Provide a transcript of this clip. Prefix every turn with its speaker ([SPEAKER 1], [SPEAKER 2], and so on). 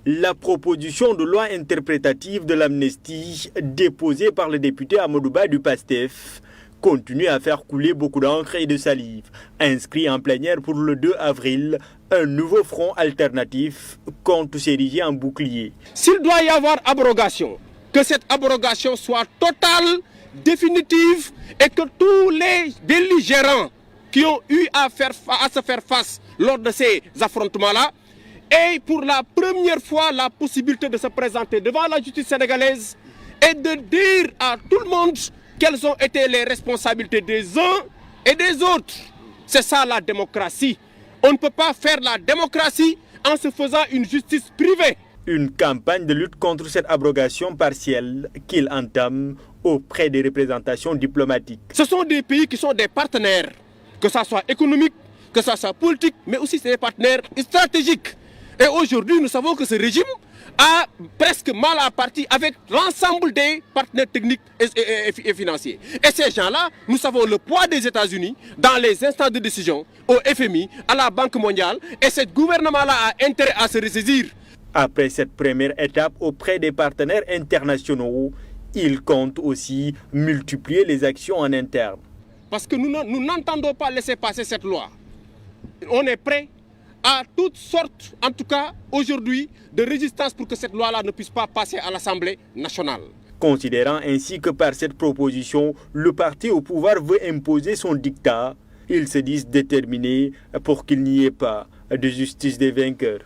[SPEAKER 1] La proposition de loi interprétative de l'amnistie déposée par le député Amadou Ba du PASTEF continue à faire couler beaucoup d'encre et de salive. Inscrit en plénière pour le 2 avril, un nouveau front alternatif compte s'ériger en bouclier.
[SPEAKER 2] S'il doit y avoir abrogation, que cette abrogation soit totale, définitive et que tous les belligérants qui ont eu à se faire face lors de ces affrontements-là aient pour la première fois la possibilité de se présenter devant la justice sénégalaise et de dire à tout le monde quelles ont été les responsabilités des uns et des autres. C'est ça la démocratie. On ne peut pas faire la démocratie en se faisant une justice privée.
[SPEAKER 1] Une campagne de lutte contre cette abrogation partielle qu'il entame auprès des représentations diplomatiques.
[SPEAKER 2] Ce sont des pays qui sont des partenaires, que ce soit économique, que ce soit politique, mais aussi des partenaires stratégiques. Et aujourd'hui, nous savons que ce régime a presque mal à partir avec l'ensemble des partenaires techniques et financiers. Et ces gens-là, nous savons le poids des États-Unis dans les instances de décision, au FMI, à la Banque mondiale, et ce gouvernement-là a intérêt à se ressaisir.
[SPEAKER 1] Après cette première étape auprès des partenaires internationaux, il compte aussi multiplier les actions en interne.
[SPEAKER 2] Parce que nous n'entendons pas laisser passer cette loi. On est prêt à toutes sortes, en tout cas aujourd'hui, de résistance pour que cette loi-là ne puisse pas passer à l'Assemblée nationale.
[SPEAKER 1] Considérant ainsi que par cette proposition, le parti au pouvoir veut imposer son dictat, ils se disent déterminés pour qu'il n'y ait pas de justice des vainqueurs.